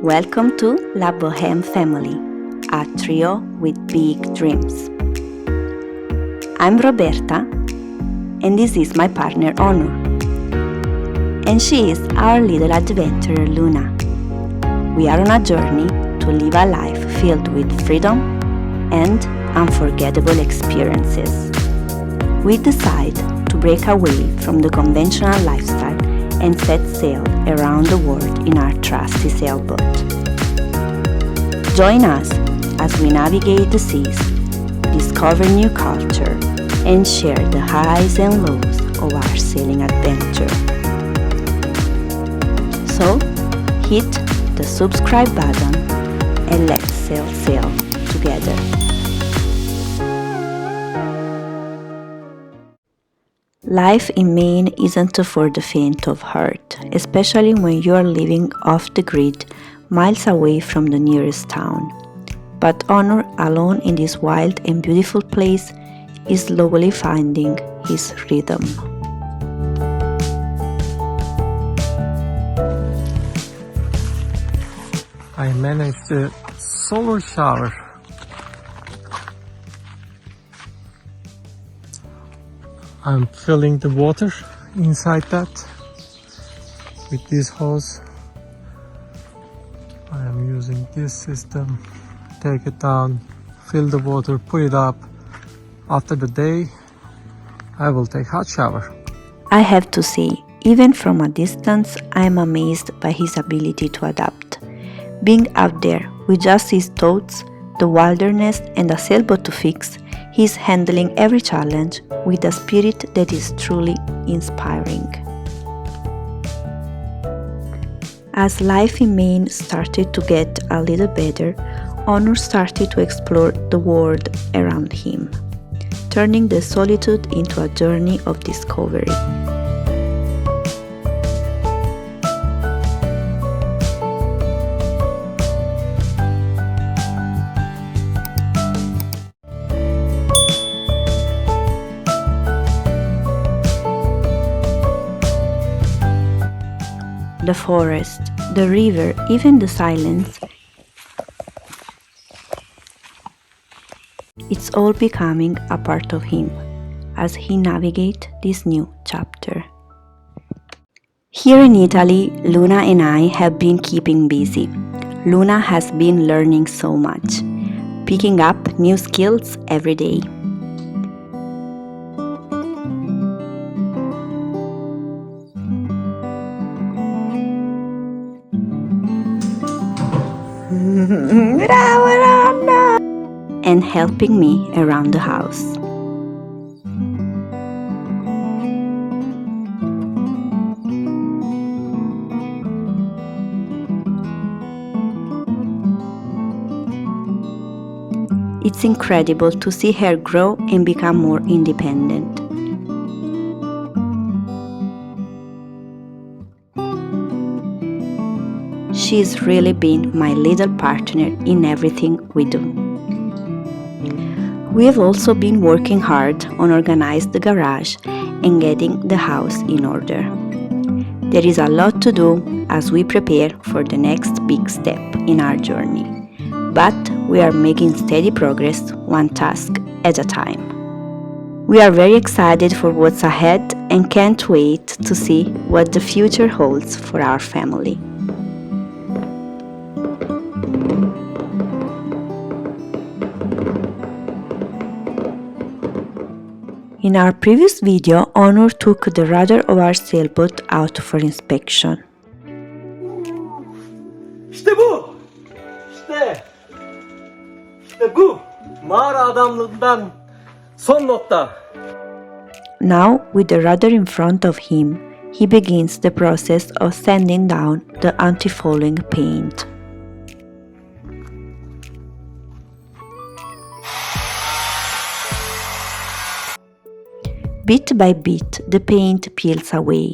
Welcome to La Boheme family, a trio with big dreams. I'm Roberta, and this is my partner Onur. And she is our little adventurer Luna. We are on a journey to live a life filled with freedom and unforgettable experiences. We decide to break away from the conventional lifestyle and set sail around the world in our trusty sailboat. Join us as we navigate the seas, discover new culture, and share the highs and lows of our sailing adventure. So, hit the subscribe button and let's sail together. Life in Maine isn't for the faint of heart, especially when you are living off the grid, miles away from the nearest town. But Onur, alone in this wild and beautiful place, is slowly finding his rhythm. I managed a solo shower. I'm filling the water inside that with this hose. I am using this system. Take it down, fill the water, put it up. After the day, I will take hot shower. I have to say, even from a distance, I am amazed by his ability to adapt. Being out there with just his thoughts, the wilderness, and a sailboat to fix, he's handling every challenge with a spirit that is truly inspiring. As life in Maine started to get a little better, Onur started to explore the world around him, turning the solitude into a journey of discovery. The forest, the river, even the silence. It's all becoming a part of him as he navigates this new chapter. Here in Italy, Luna and I have been keeping busy. Luna has been learning so much, picking up new skills every day. And helping me around the house. It's incredible to see her grow and become more independent. She's really been my little partner in everything we do. We have also been working hard on organizing the garage and getting the house in order. There is a lot to do as we prepare for the next big step in our journey, but we are making steady progress one task at a time. We are very excited for what's ahead and can't wait to see what the future holds for our family. In our previous video, Onur took the rudder of our sailboat out for inspection. İşte bu! İşte bu! Mağara adamlığından son nokta. Now, with the rudder in front of him, he begins the process of sanding down the anti-fouling paint. Bit by bit, the paint peels away,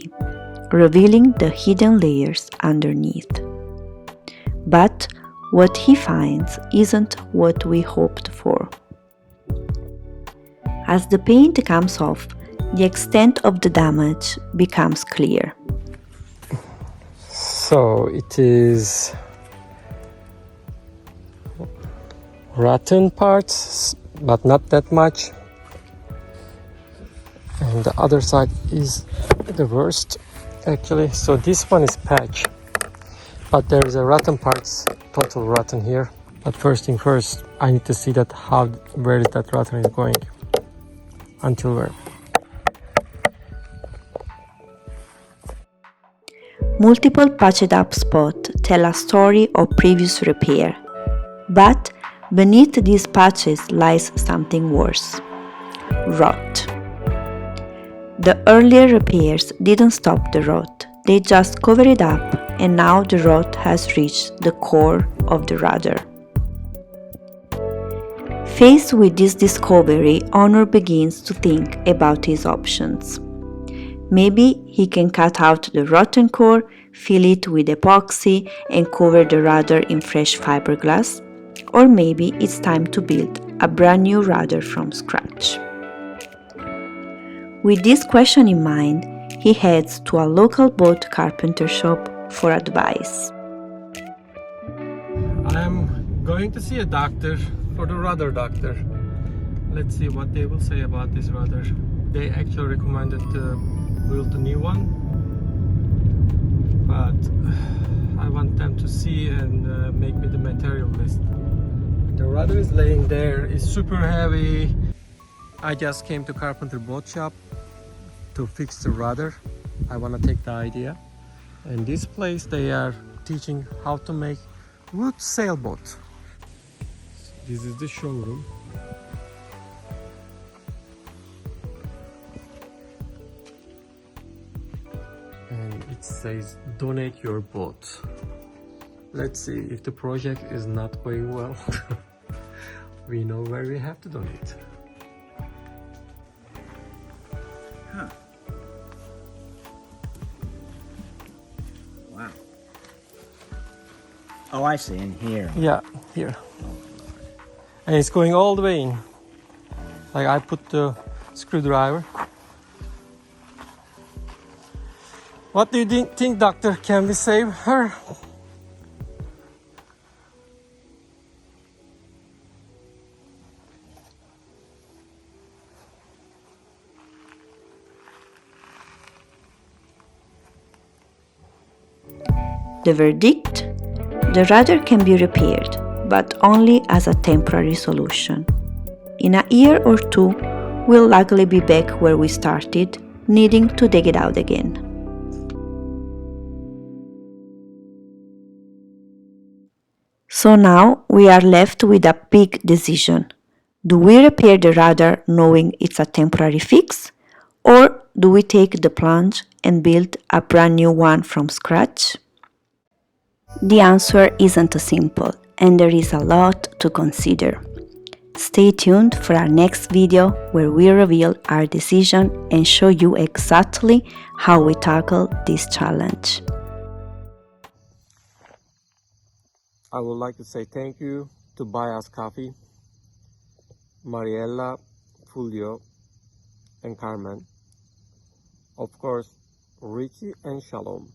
revealing the hidden layers underneath. But what he finds isn't what we hoped for. As the paint comes off, the extent of the damage becomes clear. So it is rotten parts, but not that much. And the other side is the worst, actually. So this one is patch, but there is a rotten parts, total rotten here. But first thing first, I need to see that where is that rotten is going, until where. Multiple patched up spots tell a story of previous repair, but beneath these patches lies something worse: rot. The earlier repairs didn't stop the rot, they just covered it up, and now the rot has reached the core of the rudder. Faced with this discovery, Onur begins to think about his options. Maybe he can cut out the rotten core, fill it with epoxy, and cover the rudder in fresh fiberglass. Or maybe it's time to build a brand new rudder from scratch. With this question in mind, he heads to a local boat carpenter shop for advice. I'm going to see a doctor for the rudder doctor. Let's see what they will say about this rudder. They actually recommended to build a new one, but I want them to see and make me the material list. The rudder is laying there, it's super heavy. I just came to carpenter boat shop to fix the rudder. I want to take the idea, and this place they are teaching how to make wood sailboat. This is the showroom. And it says donate your boat. Let's see if the project is not going well. We know where we have to donate. Huh. Wow. Oh, I see, in here. Yeah, here. And it's going all the way in. Like I put the screwdriver. What do you think, doctor? Can we save her? The verdict? The rudder can be repaired, but only as a temporary solution. In a year or two, we'll likely be back where we started, needing to dig it out again. So now we are left with a big decision. Do we repair the rudder knowing it's a temporary fix? Or do we take the plunge and build a brand new one from scratch? The answer isn't simple, and there is a lot to consider. Stay tuned for our next video where we reveal our decision and show you exactly how we tackle this challenge. I would like to say thank you to Buy Us Coffee, Mariella, Fulvio, and Carmen. Of course, Richie and Shalom.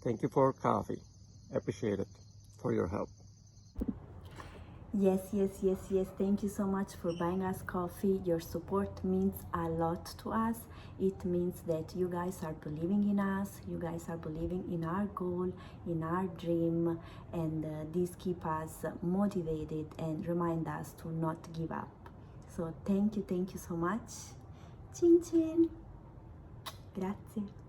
Thank you for coffee. Appreciate it for your help. Yes. Thank you so much for buying us coffee. Your support means a lot to us. It means that you guys are believing in us. You guys are believing in our goal, in our dream, and this keeps us motivated and remind us to not give up. So thank you so much. Chin chin. Grazie.